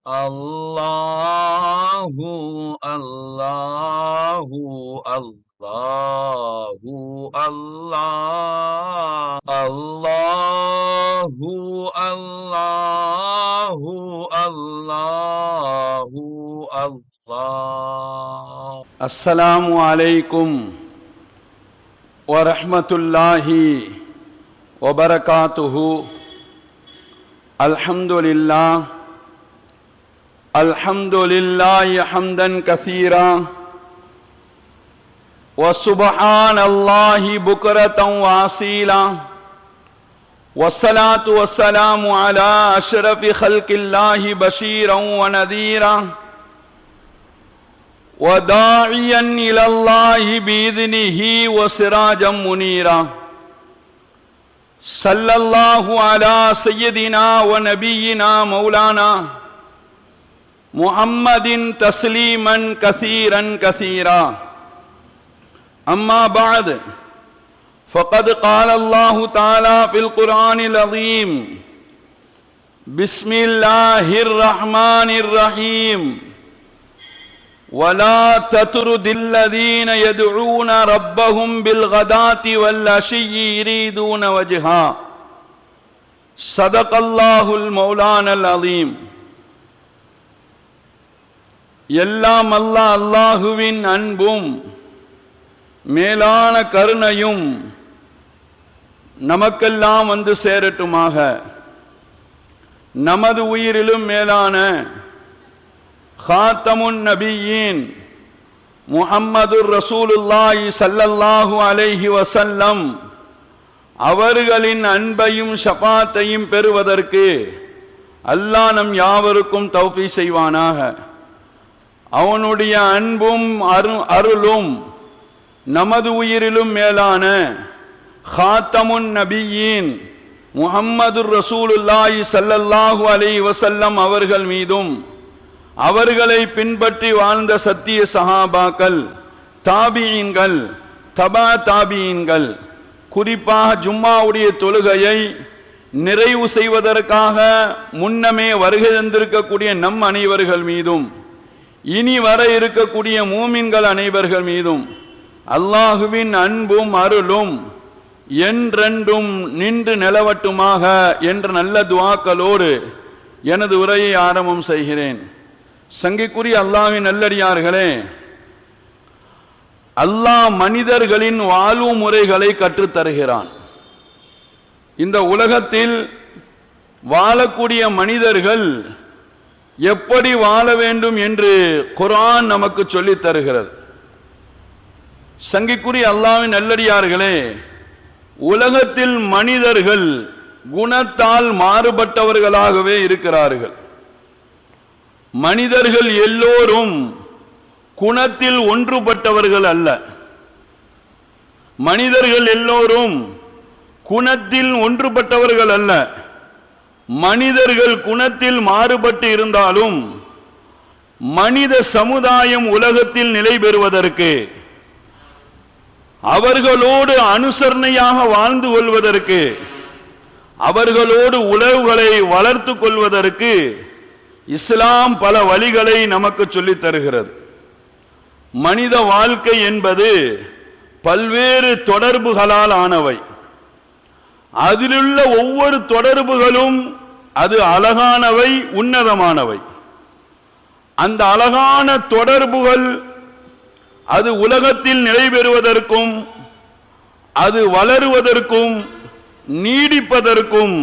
Allahu Allahu Allahu Allah Allahu Allahu Allahu Allah. Assalamu alaikum wa rahmatullahi wa barakatuhu. Alhamdulillah Alhamdulillahi hamdan kathira wa subhanallahi bukratan wa asila wa salatu wa salamu ala ashrafi khalqillahi bashiran wa nadhira wa da'iyan ila Allahi bi'idhnihi wa sirajan munira. Sallallahu ala sayyidina wa nabiyyina maulana Muhammadin tasliman kathiran kathira. Amma ba'd, faqad qala Allahu ta'ala fil Qur'anil azim. Bismillahir rahmanir rahim. وَلَا تَطْرُدِ الَّذِينَ يَدْعُونَ رَبَّهُمْ بِالْغَدَاةِ وَالْعَشِيِّ يُرِيدُونَ وَجْهَهُ. صدق الله المولانا العظيم. எல்லாம் அல்லாஹுவின் அன்பும் மேலான கருணையும் நமக்கெல்லாம் வந்து சேரட்டுமாக. நமது உயிரிலும் மேலான காத்தமுன் நபியின் முஹம்மதுர் ரசூலுல்லாஹி ஸல்லல்லாஹு அலைஹி வஸல்லம் அவர்களின் அன்பையும் ஷஃபாத்தையும் பெறுவதற்கு அல்லாஹ் நம் யாவருக்கும் தௌஃபீக் செய்வானாக. அவனுடைய அன்பும் அருளும் நமது உயிரிலும் மேலான காத்தமுன் நபியின் முஹம்மதுர் ரசூலுல்லாஹி ஸல்லல்லாஹு அலைஹி வஸல்லம் அவர்கள் மீதும் அவர்களை பின்பற்றி வாழ்ந்த சத்திய சஹாபாக்கள், தாபியீன்கள், தபா தாபியீன்கள், குறிப்பாக ஜும்மாவுடைய தொழுகையை நிறைவு செய்வதற்காக முன்னமே வருகை தந்திருக்கக்கூடிய நம் அனைவர்கள் மீதும், இனி வர இருக்கக்கூடிய மூமின்கள் அனைவர்கள் மீதும் அல்லாஹுவின் அன்பும் அருளும் என்றென்றும் நின்று நிலவட்டுமாக என்ற நல்ல துஆக்களோடு எனது உரையை ஆரம்பம் செய்கிறேன். சங்கைக்குரிய அல்லாஹ்வின் நல்லடியார்களே, அல்லாஹ் மனிதர்களின் வாழ்வு முறைகளை கற்றுத்தருகிறான். இந்த உலகத்தில் வாழக்கூடிய மனிதர்கள் எப்படி வாழ வேண்டும் என்று குர்ஆன் நமக்கு சொல்லித் தருகிறது. சங்கைக்குரிய அல்லாஹ்வின் நல்லடியார்களே, உலகத்தில் மனிதர்கள் குணத்தால் மாறுபட்டவர்களாகவே இருக்கிறார்கள். மனிதர்கள் எல்லோரும் குணத்தில் ஒன்றுபட்டவர்கள் அல்ல. மனிதர்கள் எல்லோரும் குணத்தில் ஒன்றுபட்டவர்கள் அல்ல. மனிதர்கள் குணத்தில் மாறுபட்டு இருந்தாலும் மனித சமுதாயம் உலகத்தில் நிலை பெறுவதற்கு, அவர்களோடு அனுசரணையாக வாழ்ந்து கொள்வதற்கு, அவர்களோடு உறவுகளை வளர்த்து கொள்வதற்கு இஸ்லாம் பல வழிகளை நமக்கு சொல்லித் தருகிறது. மனித வாழ்க்கை என்பது பல்வேறு தொடர்புகளால் ஆனவை. அதிலுள்ள ஒவ்வொரு தொடர்புகளும் அது அழகானவை, உன்னதமானவை. அந்த அழகான தொடர்புகள் அது உலகத்தில் நிலை பெறுவதற்கும், அது வளருவதற்கும், நீடிப்பதற்கும்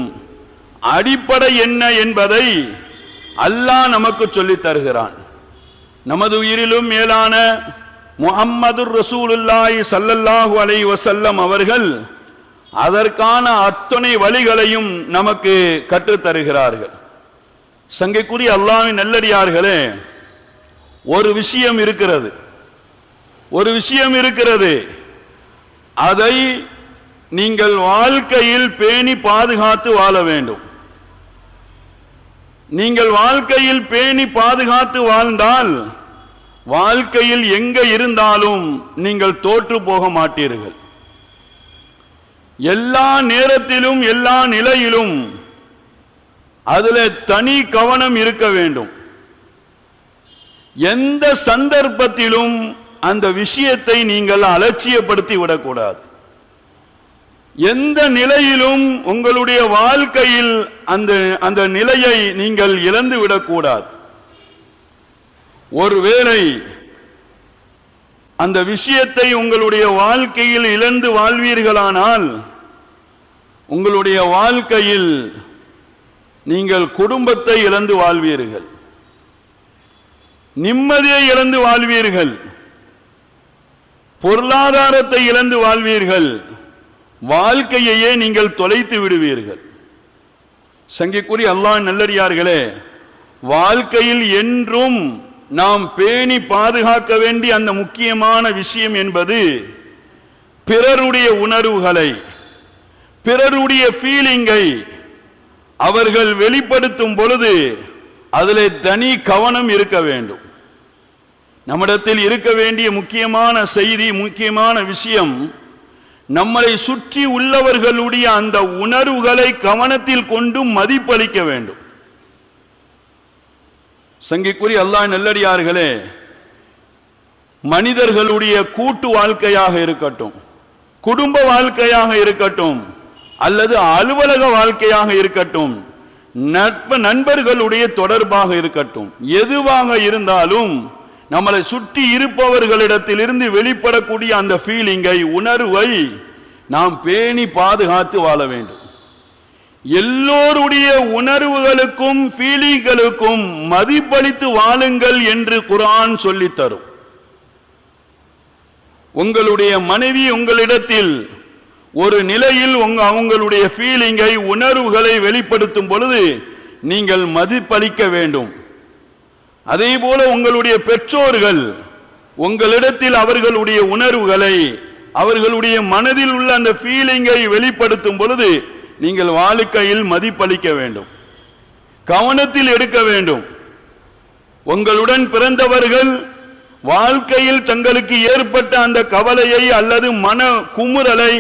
அடிப்படை என்ன என்பதை அல்லாஹ் நமக்கு சொல்லித் தருகிறான். நமது உயிரிலும் மேலான முஹம்மதுர் ரசூலுல்லாஹி ஸல்லல்லாஹு அலைஹி வஸல்லம் அவர்கள் அதற்கான அத்தனை வழிகளையும் நமக்கு கற்றுத் தருகிறார்கள். சங்கைக்குரிய அல்லாஹ்வின் நல்லடியார்களே, ஒரு விஷயம் இருக்கிறது, அதை நீங்கள் வாழ்க்கையில் பேணி பாதுகாத்து வாழ வேண்டும். நீங்கள் வாழ்க்கையில் பேணி பாதுகாத்து வாழ்ந்தால் வாழ்க்கையில் எங்க இருந்தாலும் நீங்கள் தோற்று போக மாட்டீர்கள். எல்லா நேரத்திலும் எல்லா நிலையிலும் அதில் தனி கவனம் இருக்க வேண்டும். எந்த சந்தர்ப்பத்திலும் அந்த விஷயத்தை நீங்கள் அலட்சியப்படுத்தி விடக்கூடாது. எந்த நிலையிலும் உங்களுடைய வாழ்க்கையில் அந்த நிலையை நீங்கள் இழந்து விடக்கூடாது. ஒருவேளை அந்த விஷயத்தை உங்களுடைய வாழ்க்கையில் இழந்து வாழ்வீர்களானால் உங்களுடைய வாழ்க்கையில் நீங்கள் குடும்பத்தை இழந்து வாழ்வீர்கள், நிம்மதியை இழந்து வாழ்வீர்கள், பொருளாதாரத்தை இழந்து வாழ்வீர்கள், வாழ்க்கையையே நீங்கள் தொலைத்து விடுவீர்கள். சங்கைக்குரிய அல்லாஹ் நல்லடியார்களே, வாழ்க்கையில் என்றும் நாம் பேணி பாதுகாக்க வேண்டிய அந்த முக்கியமான விஷயம் என்பது பிறருடைய உணர்வுகளை, பிறருடைய ஃபீலிங்கை அவர்கள் வெளிப்படுத்தும் பொழுது அதிலே தனி கவனம் இருக்க வேண்டும். நம்மிடத்தில் இருக்க வேண்டிய முக்கியமான செய்தி, முக்கியமான விஷயம், நம்மளை சுற்றி உள்ளவர்களுடைய அந்த உணர்வுகளை கவனத்தில் கொண்டு மதிப்பளிக்க வேண்டும். சங்கைக்குரிய அல்லாஹ் நல்லடியார்களே, மனிதர்களுடைய கூட்டு வாழ்க்கையாக இருக்கட்டும், குடும்ப வாழ்க்கையாக இருக்கட்டும், அல்லது அலுவலக வாழ்க்கையாக இருக்கட்டும், நண்பர்களுடைய தொடர்பாக இருக்கட்டும், எதுவாக இருந்தாலும் நம்மளை சுற்றி இருப்பவர்களிடத்திலிருந்து வெளிப்படக்கூடிய அந்த ஃபீலிங்கை, உணர்வை நாம் பேணி பாதுகாத்து வாழ வேண்டும். எல்லோருடைய உணர்வுகளுக்கும் ஃபீலிங்களுக்கும் மதிப்பளித்து வாழுங்கள் என்று குர்ஆன் சொல்லித் தரும். உங்களுடைய மனைவி உங்களிடத்தில் ஒரு நிலையில் அவங்களுடைய ஃபீலிங்கை, உணர்வுகளை வெளிப்படுத்தும் பொழுது நீங்கள் மதிப்பளிக்க வேண்டும். அதே போல உங்களுடைய பெற்றோர்கள் உங்களிடத்தில் அவர்களுடைய உணர்வுகளை, அவர்களுடைய மனதில் உள்ள அந்த ஃபீலிங்கை வெளிப்படுத்தும் பொழுது நீங்கள் வாழ்க்கையில் மதிப்பளிக்க வேண்டும், கவனத்தில் எடுக்க வேண்டும். உங்களுடன் பிறந்தவர்கள் வாழ்க்கையில் தங்களுக்கு ஏற்பட்ட அந்த கவலையை அல்லது மன குமுறலை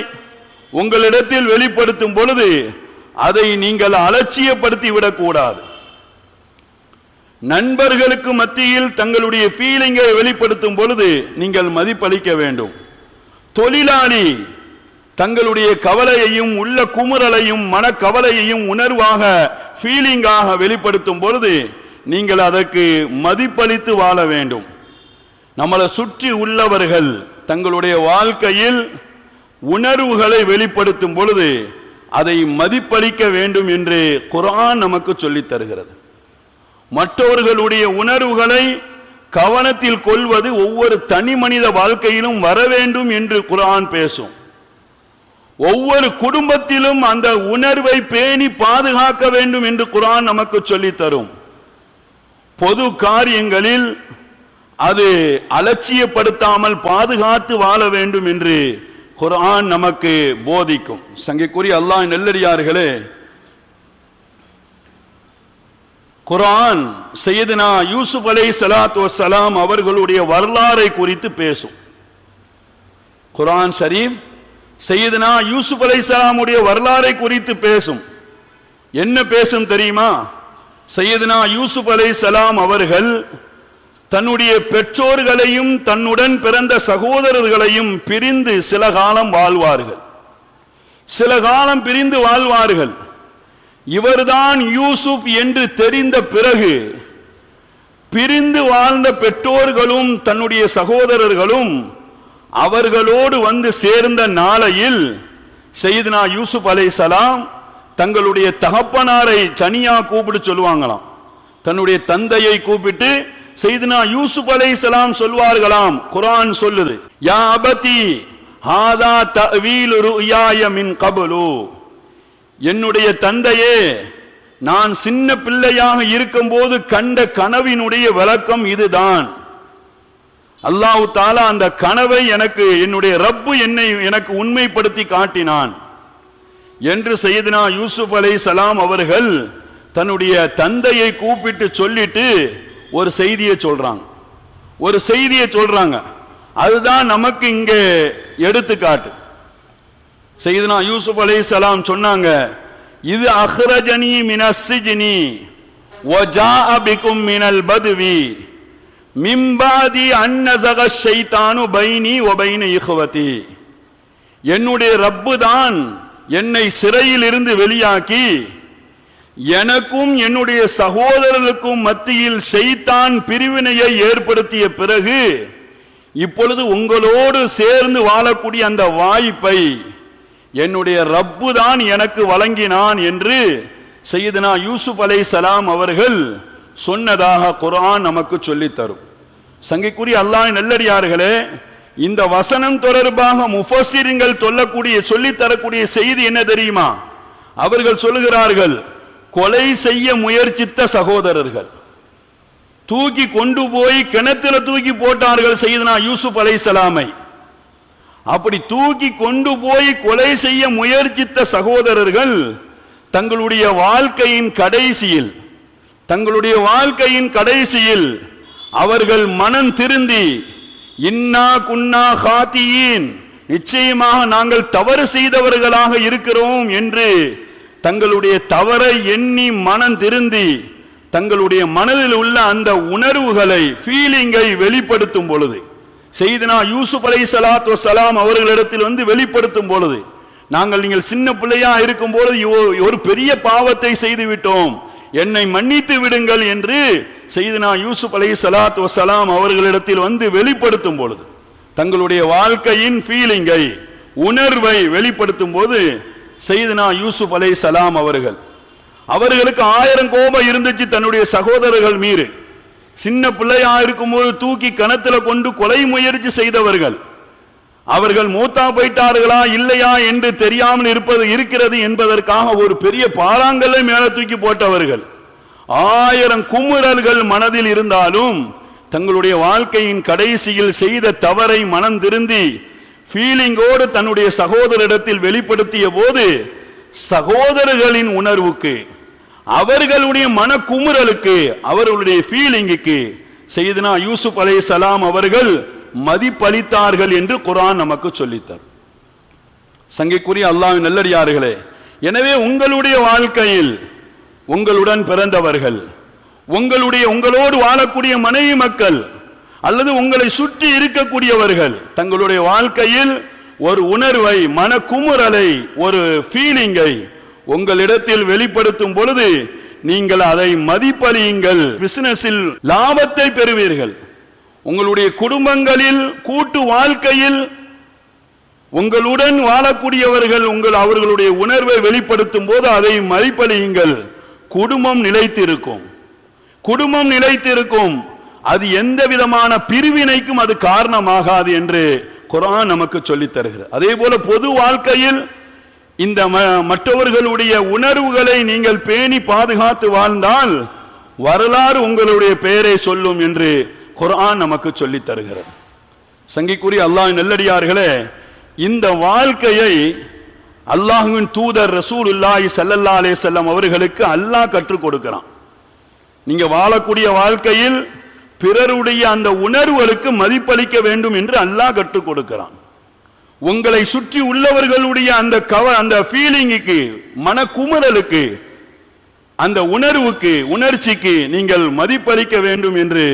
உங்களிடத்தில் வெளிப்படுத்தும் பொழுது அதை நீங்கள் அலட்சியப்படுத்தி விடக்கூடாது. நண்பர்களுக்கு மத்தியில் தங்களுடைய ஃபீலிங்கை வெளிப்படுத்தும் பொழுது நீங்கள் மதிப்பளிக்க வேண்டும். தொழிலாளி தங்களுடைய கவலையையும் உள்ள குமுறலையும் மனக்கவலையையும் உணர்வாக, ஃபீலிங்காக வெளிப்படுத்தும் பொழுது நீங்கள் அதற்கு மதிப்பளித்து வாழ வேண்டும். நம்மளை சுற்றி உள்ளவர்கள் தங்களுடைய வாழ்க்கையில் உணர்வுகளை வெளிப்படுத்தும் பொழுது அதை மதிப்பளிக்க வேண்டும் என்று குர்ஆன் நமக்கு சொல்லித் தருகிறது. மற்றவர்களுடைய உணர்வுகளை கவனத்தில் கொள்வது ஒவ்வொரு தனி மனித வாழ்க்கையிலும் வர வேண்டும் என்று குர்ஆன் பேசும். ஒவ்வொரு குடும்பத்திலும் அந்த உணர்வை பேணி பாதுகாக்க வேண்டும் என்று குர்ஆன் நமக்கு சொல்லித் தரும். பொது காரியங்களில் அது அலட்சியப்படுத்தாமல் பாதுகாத்து வாழ வேண்டும் என்று குர்ஆன் நமக்கு போதிக்கும். சங்கைக்குரிய அல்லாஹ் நல்லடியார்களே, குர்ஆன் சையதுனா யூசுப் அலைஹிஸ்ஸலாத்து வஸ்ஸலாம் அவர்களுடைய வரலாறை குறித்து பேசும். குர்ஆன் ஷரீஃப் சையதுனா யூசுப் அலைஹிஸ்ஸலாமுடைய வரலாறை குறித்து பேசும். என்ன பேசும் தெரியுமா? சையதுனா யூசுப் அலைஹிஸ்ஸலாம் அவர்கள் தன்னுடைய பெற்றோர்களையும் தன்னுடன் பிறந்த சகோதரர்களையும் பிரிந்து சில காலம் வாழ்வார்கள். சில காலம் பிரிந்து வாழ்வார்கள். இவர்தான் யூசுப் என்று தெரிந்த பிறகு பிரிந்து வாழ்ந்த பெற்றோர்களும் தன்னுடைய சகோதரர்களும் அவர்களோடு வந்து சேர்ந்த நாளையில் சையதுனா யூசுப் அலைஹிஸ்ஸலாம் தங்களுடைய தகப்பனாரை தனியா கூப்பிட்டு சொல்லுவாங்களாம். தன்னுடைய தந்தையை கூப்பிட்டு சையதுனா யூசுப் அலைஹிஸ்ஸலாம் சொல்வார்களாம். குர்ஆன் சொல்லுது, யா அபதி ஹாதா தஅவீலு ருயாய மின் கப்லு, என்னுடைய தந்தையே, நான் சின்ன பிள்ளையாக இருக்கும்போது கண்ட கனவினுடைய விளக்கம் இதுதான். அல்லாஹ் தஆலா அந்த கனவை எனக்கு என்னுடைய ரப்பு எனக்கு உண்மைப்படுத்தி காட்டினான் என்று சையதுனா யூசுப் அலைஹிஸ்ஸலாம் அவர்கள் தன்னுடைய தந்தையை கூப்பிட்டு சொல்லிட்டு ஒரு செய்தியை சொல்றாங்க. அதுதான் நமக்கு இங்கே எடுத்துக்காட்டு. சையதுனா யூசுப் அலைஹிஸ்ஸலாம் சொன்னாங்க, இது அஹ்ரஜனி மினஸ் சிஜ்னி வஜாஅ பிகும் மினல் பத்வி மிம்பாதி அன்னஸக ஷைத்தானு பைனி வ பைன இஹ்வதி, என்னுடைய ரப்பு தான் என்னை சிறையில் இருந்து வெளியாக்கி எனக்கும் என்னுடைய சகோதரர்களுக்கும் மத்தியில் ஷைத்தான் பிரிவினையை ஏற்படுத்திய பிறகு இப்பொழுது உங்களோடு சேர்ந்து வாழக்கூடிய அந்த வாய்ப்பை என்னுடைய ரப்பு தான் எனக்கு வழங்கினான் என்று சையதுனா யூசுப் அலைஹிஸ்ஸலாம் அவர்கள் சொன்னதாக குர்ஆன் நமக்கு சொல்லித் தரும். சங்கைக்குரிய அல்லாஹ்வின் நல்லடியார்களே, இந்த வசனம் தொடர்பாக முஃபஸ்ஸிரீன்கள் சொல்லித் தரக்கூடிய செய்தி என்ன தெரியுமா? அவர்கள் சொல்லுகிறார்கள், கொலை செய்ய முயற்சித்த சகோதரர்கள் தூக்கி கொண்டு போய் கிணத்துல தூக்கி போட்டார்கள் சையதுனா யூசுப் அலைஹிஸ்ஸலாமை. அப்படி தூக்கி கொண்டு போய் கொலை செய்ய முயற்சித்த சகோதரர்கள் தங்களுடைய வாழ்க்கையின் கடைசியில் அவர்கள் மனம் திருந்தி இன்னா குன்னா ஹாத்தியின், நிச்சயமாக நாங்கள் தவறு செய்தவர்களாக இருக்கிறோம் என்று தங்களுடைய தவறை எண்ணி மனம் திருந்தி தங்களுடைய மனதில் உள்ள அந்த உணர்வுகளை ஃபீலிங்கை வெளிப்படுத்தும் பொழுது, சையதுனா யூசுப் அலைஹிஸ்ஸலாத்து வஸ்ஸலாம் அவர்களிடத்தில் வெளிப்படுத்தும் பொழுது, நீங்கள் சின்ன பிள்ளையா இருக்கும் பொழுது ஒரு பெரிய பாவத்தை செய்து விட்டோம், என்னை மன்னித்து விடுங்கள் என்று சையதுனா யூசுப் அலைஹிஸ்ஸலாத்து வஸ்ஸலாம் அவர்களிடத்தில் வெளிப்படுத்தும் பொழுது, தங்களுடைய வாழ்க்கையின் ஃபீலிங்கை உணர்வை வெளிப்படுத்தும் போது சையதுனா யூசுப் அலைஹிஸ்ஸலாம் அவர்களுக்கு 1000 கோபம் இருந்துச்சு தன்னுடைய சகோதரர்கள் மீது. சின்ன பிள்ளையா இருக்கும்போது தூக்கி கணத்துல கொண்டு கொலை முயற்சி செய்தவர்கள், அவர்கள் மூத்தா போயிட்டார்களா இல்லையா என்று தெரியாமல் இருக்கிறது என்பதற்காக ஒரு பெரிய பாறாங்கல்லை மேல தூக்கி போட்டவர்கள். 1000 குமுறல்கள் மனதில் இருந்தாலும் தங்களுடைய வாழ்க்கையின் கடைசியில் செய்த தவறை மனம் திருந்தி ஃபீலிங்கோடு தன்னுடைய சகோதரிடத்தில் வெளிப்படுத்திய போது சகோதரர்களின் உணர்வுக்கு, அவர்களுடைய மன குமுறலுக்கு, அவர்களுடைய ஃபீலிங்குக்கு சையதுனா யூசுப் அலைஹிஸ்ஸலாம் அவர்கள் மதிப்பளித்தார்கள் என்று குர்ஆன் நமக்கு சொல்லித்தார். சங்கைக்குரிய அல்லாஹ்வின் நல்லடியார்களே, எனவே உங்களுடைய வாழ்க்கையில் உங்களுடன் பிறந்தவர்கள், உங்களோடு வாழக்கூடிய மனைவி மக்கள் அல்லது உங்களை சுற்றி இருக்கக்கூடியவர்கள் தங்களுடைய வாழ்க்கையில் ஒரு உணர்வை, மன குமுறலை, ஒரு ஃபீலிங்கை உங்களிடத்தில் வெளிப்படுத்தும் பொழுது நீங்கள் அதை மதிப்பளியுங்கள். பிசினஸில் லாபத்தை பெறுவீர்கள். உங்களுடைய குடும்பங்களில் கூட்டு வாழ்க்கையில் உங்களுடன் வாழக்கூடியவர்கள் அவர்களுடைய உணர்வை வெளிப்படுத்தும் போது அதை மதிப்பளியுங்கள். குடும்பம் நிலைத்திருக்கும். அது எந்த விதமான பிரிவினைக்கும் அது காரணமாகாது என்று குர்ஆன் நமக்கு சொல்லித் தருகிறது. அதே போல பொது வாழ்க்கையில் இந்த மற்றவர்களுடைய உணர்வுகளை நீங்கள் பேணி பாதுகாத்து வாழ்ந்தால் வரலாறு உங்களுடைய பெயரை சொல்லும் என்று குர்ஆன் நமக்கு சொல்லித் தருகிறது. சங்கைக்குரிய அல்லாஹ்வின் நல்லடியார்களே, இந்த வாழ்க்கையை அல்லாஹ்வின் தூதர் ரசூலுல்லாஹி ஸல்லல்லாஹு அலைஹி வஸல்லம் அவர்களுக்கு அல்லாஹ் கற்றுக் கொடுக்கிறான். நீங்க வாழக்கூடிய வாழ்க்கையில் பிறருடைய அந்த உணர்வுகளுக்கு மதிப்பளிக்க வேண்டும் என்று அல்லாஹ் கற்றுக் கொடுக்கிறான். உங்களை சுற்றி உள்ளவர்களுடைய அந்த ஃபீலிங்குக்கு, மன குமுறலுக்கு, அந்த உணர்ச்சிக்கு நீங்கள் மதிப்பளிக்க வேண்டும் என்று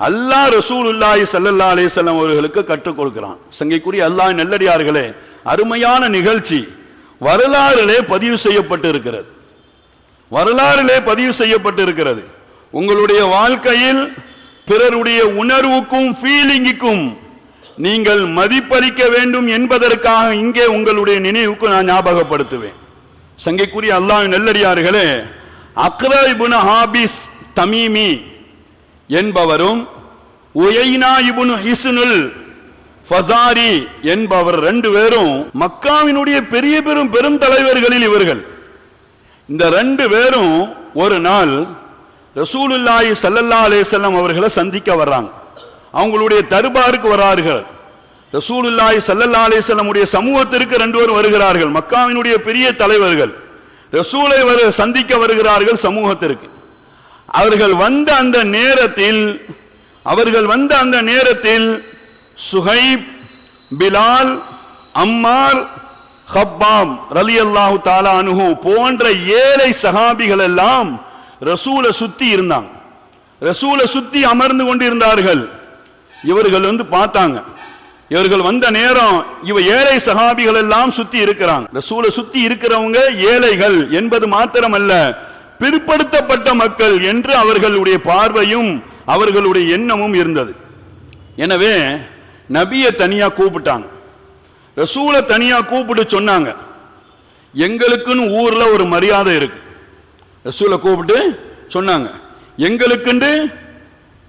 அல்லாஹ் ரசூலுல்லாஹி ஸல்லல்லாஹு அலைஹி வஸல்லம் அவர்களுக்கு கற்றுக் கொடுக்கிறான். சங்கைக்குரிய அல்லாஹ்வின் நல்லடியார்களே, அருமையான நிகழ்ச்சி வரலாறிலே பதிவு செய்யப்பட்டிருக்கிறது. உங்களுடைய வாழ்க்கையில் பிறருடைய உணர்வுக்கும் ஃபீலிங்குக்கும் நீங்கள் மதிப்பளிக்க வேண்டும் என்பதற்காக இங்கே உங்களுடைய நினைவுக்கு நான் ஞாபகப்படுத்துவேன். சங்கைக்குரிய அல்லாஹ்வின் நல்லடியார்களே, அக்ரா இப்னு ஹாபிஸ் தமீமி என்பவரும் உயைனா இப்னு ஹிஸ்னுல் ஃபஸாரி என்பவர் 2 பேரும் மக்காவினுடைய பெரும் தலைவர்களில் இவர்கள். இந்த 2 பேரும் ஒரு நாள் ரசூலுல்லாஹி ஸல்லல்லாஹு அலைஹி வஸல்லம் அவர்களை சந்திக்க வர்றாங்க. அவங்களுடைய தர்பாருக்கு வரார்கள். ரசூலுல்லாஹி ஸல்லல்லாஹு அலைஹி வஸல்லம் உடைய சமூகத்திற்கு 2 பேர் வருகிறார்கள். மக்காவினுடைய பெரிய தலைவர்கள் ரசூலை சந்திக்க வருகிறார்கள் சமூகத்திற்கு. அவர்கள் வந்த அந்த நேரத்தில் சுஹைப், பிலால், அம்மார், ஹப்பாப் ரலியல்லாஹு தஆலா அன்ஹு போன்ற 7 சஹாபிகள் எல்லாம் ரசூலை சுத்தி இருந்தாங்க. ரசூலை சுத்தி அமர்ந்து கொண்டிருந்தார்கள். இவர்கள் பார்த்தாங்க. இவர்கள் வந்த நேரம் இவ ஏழை சஹாபிகள் எல்லாம் சுத்தி இருக்கிறாங்க. ரசூலை சுத்தி இருக்கிறவங்க ஏழைகள் என்பது மாத்திரமல்ல, பிற்படுத்தப்பட்ட மக்கள் என்று அவர்களுடைய பார்வையும் அவர்களுடைய எண்ணமும் இருந்தது. எனவே நபியை தனியா கூப்பிட்டாங்க, ரசூலை தனியா கூப்பிட்டு சொன்னாங்க, எங்களுக்குன்னு ஊர்ல ஒரு மரியாதை இருக்கு. ரசூலை கூப்பிட்டு சொன்னாங்க, எங்களுக்குன்னு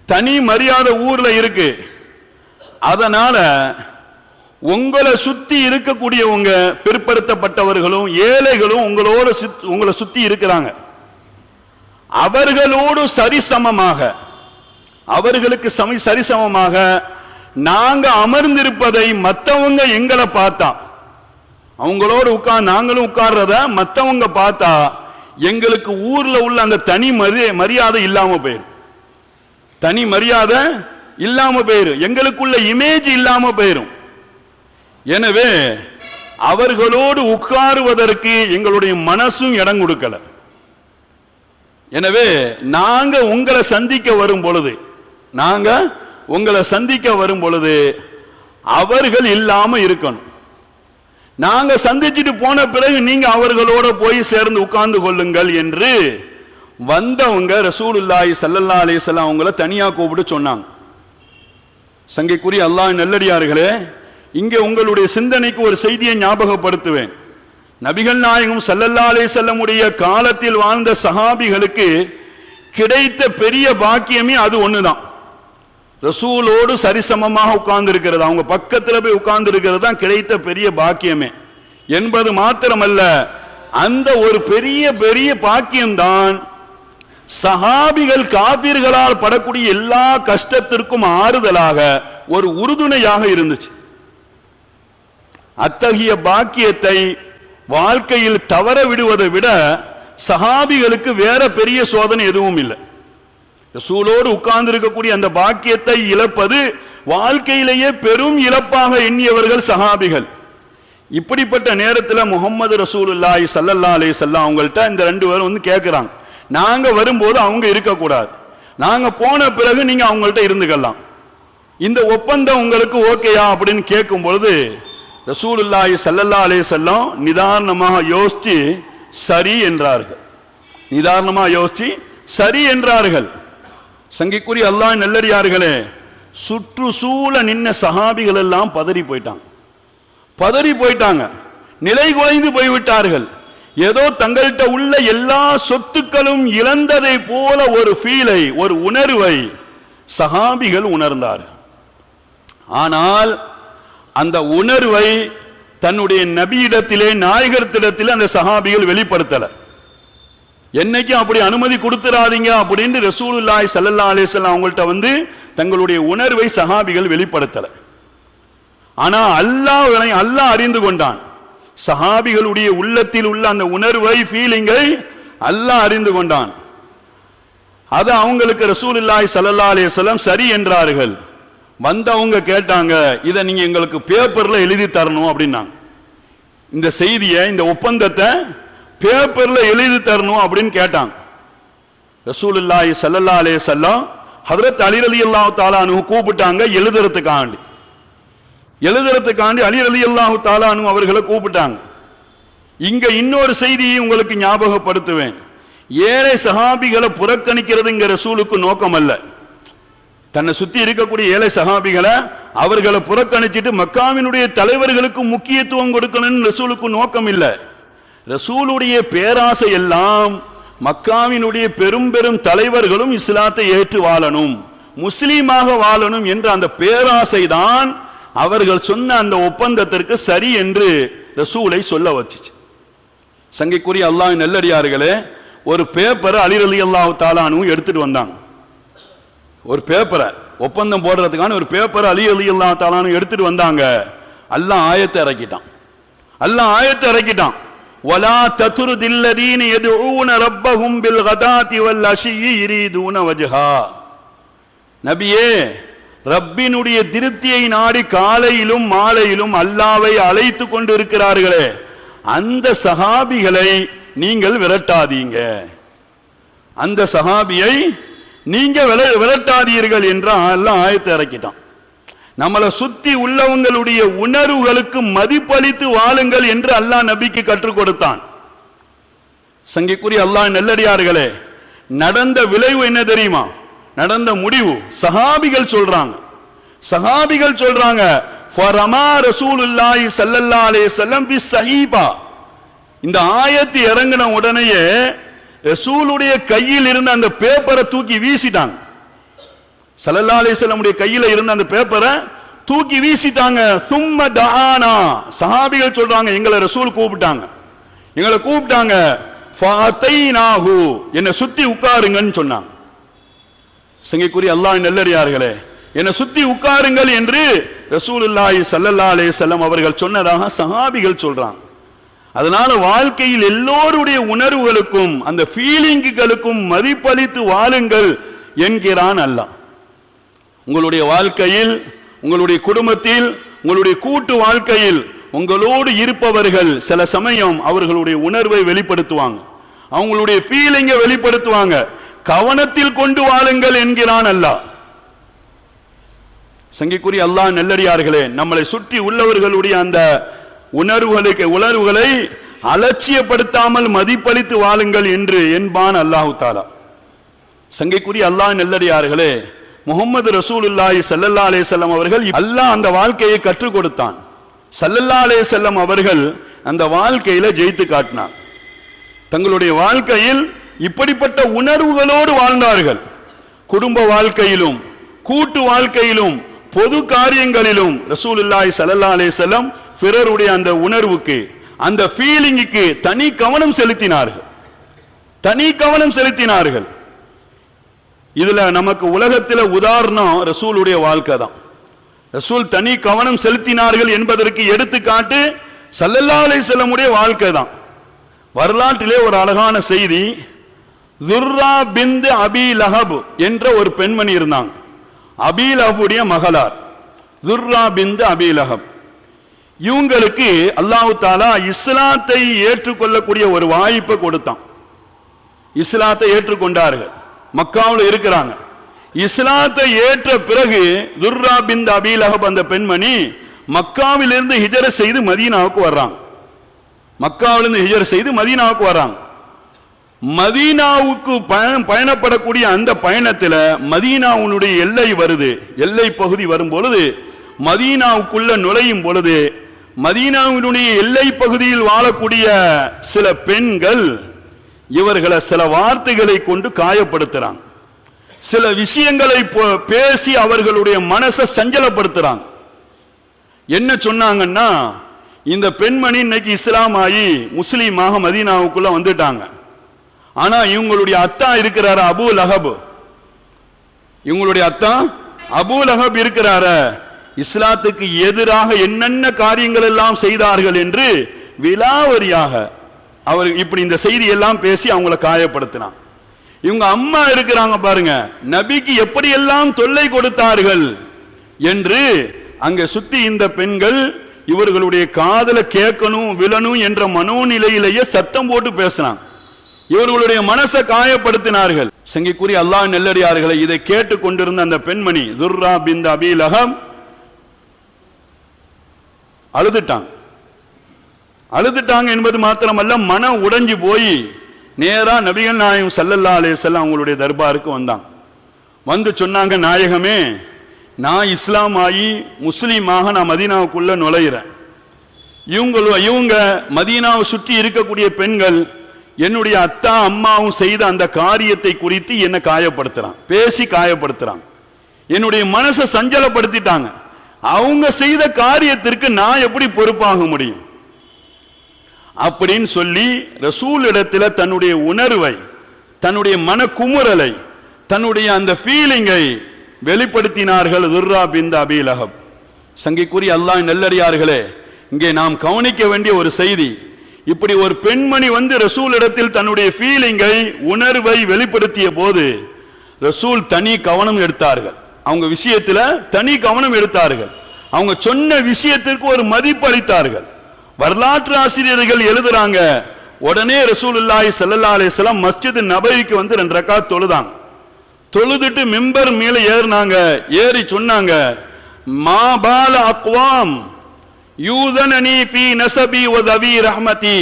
தனி மரியாதை ஊர்ல இருக்கு. அதனால உங்களை சுத்தி இருக்கக்கூடியவங்க பிற்படுத்தப்பட்டவர்களும் ஏழைகளும் உங்களை சுத்தி இருக்கிறாங்க. அவர்களோடு சரிசமமாக, அவர்களுக்கு சரிசமமாக நாங்க அமர்ந்திருப்பதை மற்றவங்க எங்களை பார்த்தா, அவங்களோடு நாங்களும் உட்கார்றத மற்றவங்க பார்த்தா எங்களுக்கு ஊர்ல உள்ள அந்த தனி மரியாதை இல்லாம போயிடும். தனி மரியாதை இல்லாம போயிடும், எங்களுக்குள்ள இமேஜ் இல்லாம போயிடும். எனவே அவர்களோடு உட்காருவதற்கு எங்களுடைய மனசும் இடம் கொடுக்கல. எனவே நாங்க உங்களை சந்திக்க வரும் பொழுது அவர்கள் இல்லாம இருக்கணும். நாங்க சந்திச்சுட்டு போன பிறகு நீங்க அவர்களோட போய் சேர்ந்து உட்கார்ந்து கொள்ளுங்கள் என்று வந்தவங்க ரசூலுல்லாஹி ஸல்லல்லாஹு அலைஹி வஸல்லம் அவங்கள தனியா கூப்பிட்டு சொன்னாங்க. சங்கைக்குரிய அல்லாஹ்வின் நல்லடியார்களே, இங்கே உங்களுடைய சிந்தனைக்கு ஒரு செய்தியை ஞாபகப்படுத்துவேன். நபிகள் நாயகம் ஸல்லல்லாஹு அலைஹி வஸல்லம் உடைய காலத்தில் வாழ்ந்த சஹாபிகளுக்கு கிடைத்த பெரிய பாக்கியமே அது ஒண்ணுதான். ரசூலோடு சரிசமமாக உட்கார்ந்து இருக்கிறது, அவங்க பக்கத்தில் போய் உட்கார்ந்து இருக்கிறது தான் கிடைத்த பெரிய பாக்கியமே என்பது மாத்திரமல்ல, அந்த ஒரு பெரிய பெரிய பாக்கியம்தான் சஹாபிகள் காபிர்களால் படக்கூடிய எல்லா கஷ்டத்திற்கும் ஆறுதலாக ஒரு உறுதுணையாக இருந்துச்சு. அத்தகைய பாக்கியத்தை வாழ்க்கையில் தவற விடுவதை விட சஹாபிகளுக்கு வேற பெரிய சோதனை எதுவும் இல்லை. ரசூலோடு உட்கார்ந்து இருக்கக்கூடிய அந்த பாக்கியத்தை இழப்பது வாழ்க்கையிலேயே பெரும் இழப்பாக எண்ணியவர்கள் சஹாபிகள். இப்படிப்பட்ட நேரத்தில் முஹம்மது ரசூலுல்லாஹி ஸல்லல்லாஹு அலைஹி வஸல்லம் அவங்கள்ட்ட இந்த ரெண்டு பேரும் கேட்கிறாங்க, நாங்க வரும்போது அவங்க இருக்கக்கூடாது, நாங்க போன பிறகு நீங்க அவங்கள்ட்ட இருந்துக்கலாம், இந்த ஒப்பந்தம் உங்களுக்கு ஓகேயா அப்படின்னு கேட்கும் பொழுது ரசூலுல்லாஹி ஸல்லல்லாஹு அலைஹி வஸல்லம் நிதானமாக யோசிச்சு சரி என்றார்கள். நிதானமாக யோசிச்சு சரி என்றார்கள். சங்கைக்குரிய அல்லாஹ்வின் நல்லடியார்களே, சுற்றுச்சூழ நின்ன சஹாபிகள் எல்லாம் பதறி போயிட்டாங்க, நிலை குலைந்து போய்விட்டார்கள். ஏதோ தங்கள்கிட்ட உள்ள எல்லா சொத்துக்களும் இழந்ததை போல ஒரு ஃபீலை, ஒரு உணர்வை சஹாபிகள் உணர்ந்தார்கள். ஆனால் அந்த உணர்வை தன்னுடைய நபியிடத்திலே, நாயகத்திடத்திலே அந்த சஹாபிகள் வெளிப்படுத்தல. என்னைக்கும் அப்படி அனுமதி கொடுத்துறாதீங்க அப்படின்னு ரசூலுல்லாஹி ஸல்லல்லாஹு அலைஹி வஸல்லம் அவங்கள்ட்ட தங்களுடைய உணர்வை சஹாபிகள் வெளிப்படுத்தல. ஆனா அல்லாஹ் அறிந்து கொண்டான். சஹாபிகளுடைய உள்ளத்தில் உள்ள அந்த உணர்வை, ஃபீலிங்கை அல்லாஹ் அறிந்து கொண்டான். அது அவங்களுக்கு ரசூலுல்லாஹி ஸல்லல்லாஹு அலைஹி வஸல்லம் சரி என்றார்கள். வந்தவங்க கேட்டாங்க, இதை நீங்க எங்களுக்கு பேப்பர்ல எழுதி தரணும் அப்படின்னாங்க. இந்த செய்தியை, இந்த ஒப்பந்தத்தை பேப்பர்ல எழுதி தரணும் அப்படின்னு கேட்டாங்க. ரசூலுல்லாஹி ஸல்லல்லாஹு அலைஹி வஸல்லம் ஹஜ்ரத் அலி ரலியல்லாஹு தஆலா அன்ஹு கூப்பிட்டாங்க எழுதுறதுக்காண்டி அலி ரலியல்லாஹு தஆலா அன்ஹு அவர்களை கூப்பிட்டாங்க. இங்க இன்னொரு செய்தியை உங்களுக்கு ஞாபகப்படுத்துவேன். ஏழை சஹாபிகளை புறக்கணிக்கிறது இங்க ரசூலுக்கு நோக்கம் அல்ல. தன்னை சுத்தி இருக்கக்கூடிய ஏழை சஹாபிகளை அவர்களை புறக்கணிச்சிட்டு மக்காவினுடைய தலைவர்களுக்கு முக்கியத்துவம் கொடுக்கணும்னு ரசூலுக்கு நோக்கம் இல்லை. ரசூலுடைய பேராசை எல்லாம் மக்காவினுடைய பெரும் பெரும் தலைவர்களும் இஸ்லாத்தை ஏற்று வாழணும், முஸ்லீமாக வாழணும் என்ற அந்த பேராசை தான் அவர்கள் சொன்ன அந்த ஒப்பந்தத்திற்கு சரி என்று ரசூலை சொல்ல வச்சுச்சு. சங்கைக்குரிய அல்லாஹ்வின் நல்லடியார்களே, ஒரு பேப்பரை அலி ரலியல்லாஹு தஆலா அன்ஹு எடுத்துட்டு வந்தாங்க. ஒரு பேப்பரை, ஒப்பந்தம் போடுறதுக்கான ஒரு பேப்பரை அலி ரலியல்லாஹு தஆலா அன்ஹு எடுத்துட்டு வந்தாங்க. அல்லாஹ் ஆயத்தை இறக்கிட்டான். வலா தத்ருதில்லதீன யதுஊன ரப்பஹும் பில் கதாதி வல் அஷியி யுரீதுன வஜ்ஹா. நபியே, ரப்பினுடைய திருப்தியை நாடி காலையிலும் மாலையிலும் அல்லாஹ்வை அழைத்து கொண்டு இருக்கிறார்களே, அந்த சஹாபிகளை நீங்கள் விரட்டாதீங்க, அந்த சஹாபியை நீங்க விரட்டாதீர்கள் என்றால் எல்லாம் ஆயத்தை இறக்கிட்டான். நம்மளை சுத்தி உள்ளவங்களுடைய உணர்வுகளுக்கு மதிப்பளித்து வாழுங்கள் என்று அல்லாஹ் நபிக்கு கற்றுக் கொடுத்தான். சங்கைக்குரிய அல்லாஹ் நல்லடியார்களே, நடந்த விளைவு என்ன தெரியுமா? நடந்த முடிவு சஹாபிகள் சொல்றாங்க ஃபரமா ரசூலுல்லாஹி ஸல்லல்லாஹு அலைஹி வஸல்லம் பிஸ்ஸஹீபா. இந்த ஆயத்து இறங்கின உடனேயே ரசூலுடைய கையில் இருந்த அந்த பேப்பரை தூக்கி வீசிட்டாங்க. ஸல்லல்லாஹு அலைஹி வஸல்லம் உடைய கையில இருந்த அந்த பேப்பரை தூக்கி வீசிட்டாங்க. சும்ம தஆனா, சஹாபிகள் சொல்றாங்க எங்களை ரசூல் கூப்பிட்டாங்க. ஃபஅதைனாஹு, என்னை சுத்தி உட்காருங்கன்னு சொன்னாங்க. சங்கைக்குரிய அல்லாஹ் நல்லடியார்களே, என்னை சுத்தி உட்காருங்கள் என்று ரசூலுல்லாஹி ஸல்லல்லாஹு அலைஹி வஸல்லம் அவர்கள் சொன்னதாக சஹாபிகள் சொல்றாங்க. அதனால வாழ்க்கையில் எல்லோருடைய உணர்வுகளுக்கும் அந்த ஃபீலிங்குகளுக்கும் மதிப்பளித்து வாழுங்கள் என்கிறான் அல்லாஹ். உங்களுடைய வாழ்க்கையில், உங்களுடைய குடும்பத்தில், உங்களுடைய கூட்டு வாழ்க்கையில் உங்களோடு இருப்பவர்கள் சில சமயம் அவர்களுடைய உணர்வை வெளிப்படுத்துவாங்க, அவங்களுடைய ஃபீலிங்கை வெளிப்படுத்துவாங்க. கவனத்தில் கொண்டு வாழுங்கள் என்கிறான் அல்லாஹ். சங்கைக்குரிய அல்லாஹ் நல்லடியார்களே, நம்மளை சுற்றி உள்ளவர்களுடைய அந்த உணர்வுகளை அலட்சியப்படுத்தாமல் மதிப்பளித்து வாழுங்கள் என்று என்பான் அல்லாஹு தாலா. சங்கைக்குரிய அல்லாஹ் நல்லடியார்களே, முஹம்மது ரசூலுல்லாஹி ஸல்லல்லாஹு அலைஹி வஸல்லம் அவர்கள் அல்லாஹ் அந்த வாழ்க்கையை கற்றுக் கொடுத்தான். ஸல்லல்லாஹு அலைஹி வஸல்லம் அவர்கள் அந்த வாழ்க்கையில ஜெயித்து காட்டினார். தங்களுடைய வாழ்க்கையில் இப்படிப்பட்ட உணர்வுகளோடு வாழ்ந்தார்கள். குடும்ப வாழ்க்கையிலும், கூட்டு வாழ்க்கையிலும், பொது காரியங்களிலும் ரசூலுல்லாஹி ஸல்லல்லாஹு அலைஹி வஸல்லம் பிறருடைய அந்த உணர்வுக்கு, அந்த ஃபீலிங்குக்கு தனி கவனம் செலுத்தினார்கள். இதுல நமக்கு உலகத்தில் உதாரணம் ரசூலுடைய வாழ்க்கை தான். ரசூல் தனி கவனம் செலுத்தினார்கள் என்பதற்கு எடுத்துக்காட்டு ஸல்லல்லாஹு அலைஹி வஸல்லம் உடைய வாழ்க்கை தான். வரலாற்றிலே ஒரு அழகான செய்தி. துர்ரா பின்த் அபி லஹப் என்ற ஒரு பெண்மணி இருந்தாங்க. அபி லஹபுடைய மகளார் துர்ரா பின்த் அபி லஹப். இவங்களுக்கு அல்லாஹ் தஆலா இஸ்லாத்தை ஏற்றுக்கொள்ளக்கூடிய ஒரு வாய்ப்பை கொடுத்தான். இஸ்லாத்தை ஏற்றுக்கொண்டார்கள். மக்காவில் இருக்கிறாங்க. இஸ்லாத்தை ஏற்ற பிறகு துர்ரா பின்த் அபி லஹப் அந்த பெண்மணி மக்காவிலிருந்து ஹிஜ்ரத் செய்து மதீனாவுக்கு வர்றாங்க. மதீனாவுக்கு பயணப்படக்கூடிய அந்த பயணத்தில் மதீனாவுடைய எல்லை பகுதி வரும் பொழுது, மதீனாவுக்குள்ள நுழையும் பொழுது, மதீனாவினுடைய எல்லை பகுதியில் வாழக்கூடிய சில பெண்கள் இவர்களை சில வார்த்தைகளை கொண்டு காயப்படுத்துறாங்க. சில விஷயங்களை பேசி அவர்களுடைய மனசை சஞ்சலப்படுத்துறாங்க. என்ன சொன்னாங்கன்னா, இந்த பெண்மணி இன்னைக்கு இஸ்லாம் ஆகி முஸ்லீமாக மதீனாவுக்குள்ள வந்துட்டாங்க. ஆனா இவங்களுடைய அத்தா இருக்கிறார அபூ லஹப், இவங்களுடைய அத்தா அபூ லஹப் இருக்கிறார, இஸ்லாத்துக்கு எதிராக என்னென்ன காரியங்கள் எல்லாம் செய்தார்கள் என்று விலாவரியாக அவர் இப்படி இந்த செய்தி எல்லாம் பேசி அவங்களை காயப்படுத்தினான். இவங்க அம்மா இருக்கிறாங்க பாருங்க, நபிக்கு எப்படி எல்லாம் தொல்லை கொடுத்தார்கள் என்று அங்க சுத்தி இந்த பெண்கள் இவர்களுடைய காதல கேட்கணும் விழணும் என்ற மனோநிலையிலேயே சத்தம் போட்டு பேசினாங்க. இவர்களுடைய மனசை காயப்படுத்தினார்கள். சங்கைக்குரிய அல்லாஹ் நல்லடியார்களை, இதை கேட்டு கொண்டிருந்த அந்த பெண்மணி துர்ரா பின்த் அபி லஹப் அழுதுட்டாங்க என்பது மாத்திரமல்ல, மனம் உடைஞ்சு போய் நேரா நபிகள் நாயகம் ஸல்லல்லாஹு அலைஹி வஸல்லம் அவங்களுடைய தர்பாருக்கு வந்தாங்க. வந்து சொன்னாங்க, நாயகமே, நான் இஸ்லாம் ஆகி முஸ்லீமாக நான் மதீனாவுக்குள்ள நுழைகிறேன். இவங்க மதீனாவை சுற்றி இருக்கக்கூடிய பெண்கள் என்னுடைய அத்தா அம்மாவும் செய்த அந்த காரியத்தை குறித்து என்னை காயப்படுத்துறாங்க. என்னுடைய மனசை சஞ்சலப்படுத்திட்டாங்க. அவங்க செய்த காரியத்திற்கு நான் எப்படி பொறுப்பாக முடியும் அப்படின்னு சொல்லி ரசூல் இடத்துல தன்னுடைய உணர்வை, தன்னுடைய மன குமுறலை, தன்னுடைய அந்த ஃபீலிங்கை வெளிப்படுத்தினார்கள் துர்ரா பின்த் அபி லஹப். சங்கைக்குரிய அல்லாஹ் நல்லடியார்களே, இங்கே நாம் கவனிக்க வேண்டிய ஒரு செய்தி, இப்படி ஒரு பெண்மணி வந்து ரசூல் இடத்தில் தன்னுடைய ஃபீலிங்கை, உணர்வை வெளிப்படுத்திய போது ரசூல் தனி கவனம் எடுத்தார்கள். அவங்க விஷயத்துல தனி கவனம் எடுத்தார்கள். அவங்க சொன்ன விஷயத்திற்கு ஒரு மதிப்பு அளித்தார்கள். வரலாற்று ஆசிரியர்கள் எழுதுறாங்க, உடனே ரசூலுல்லாஹி ஸல்லல்லாஹு அலைஹி வஸல்லம் மஸ்ஜித் நபவிக்கு வந்து 2 ரக்காத் தொழுதாங்க. தொழுதுட்டு மிம்பர் மேல ஏறினாங்க. ஏறி சொன்னாங்க, மா பால அக்வாம் யூதனனி ஃபீ நஸபி வ தவி ரஹ்மதி,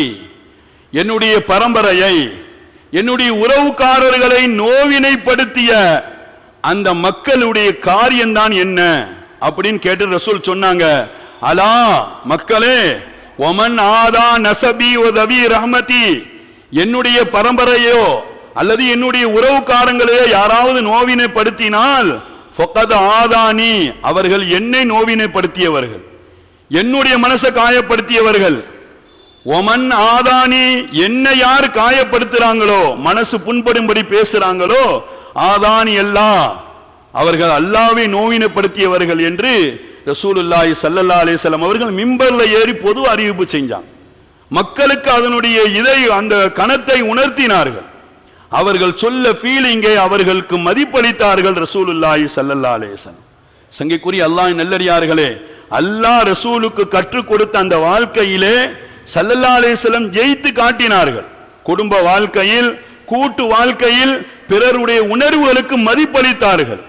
என்னுடைய பரம்பரையை, என்னுடைய உறவுக்காரர்களை நோவினைப்படுத்திய அந்த மக்களுடைய காரியம்தான் என்ன அப்படின்னு கேட்டு ரசூல் சொன்னாங்க, அலா மக்களே, ஒமன் ஆதா நஸபி வ தவி ரஹ்மதி, என்னுடைய பரம்பரையோ அல்லது என்னுடைய உறவுக்காரங்களையோ யாராவது நோவினைப்படுத்தினால் ஃபக்கத் ஆதானி, அவர்கள் என்னை நோவினைப்படுத்தியவர்கள், என்னுடைய மனசை காயப்படுத்தியவர்கள். ஒமன் ஆதானி, என்னை யார் காயப்படுத்துறாங்களோ, மனசு புண்படும்படி பேசுறாங்களோ, ஆதானி அல்லாஹ், அவர்கள் அல்லாஹ்வை நோவினைப்படுத்தியவர்கள் என்று ரசூலுல்லாஹி ஸல்லல்லாஹு அலைஹி வஸல்லம் அவர்கள் மிம்பர்ல ஏறி பொது அறிவிப்பு செஞ்சாங்க. மக்களுக்கு அதனுடைய அந்த கணத்தை உணர்த்தினார்கள். அவர்கள் சொல்ல ஃபீலிங்கை அவர்களுக்கு மதிப்பளித்தார்கள் ரசூலுல்லாஹி ஸல்லல்லாஹு அலைஹி வஸல்லம். சங்கைக்குரிய அல்லாஹ்வின் நல்லடியார்களே, அல்லாஹ் ரசூலுக்கு கற்றுக் கொடுத்த அந்த வாழ்க்கையிலே ஸல்லல்லாஹு அலைஹி வஸல்லம் ஜெயித்து காட்டினார்கள். குடும்ப வாழ்க்கையில், கூட்டு வாழ்க்கையில் பிறருடைய உணர்வுகளுக்கு மதிப்பளித்தார்கள்.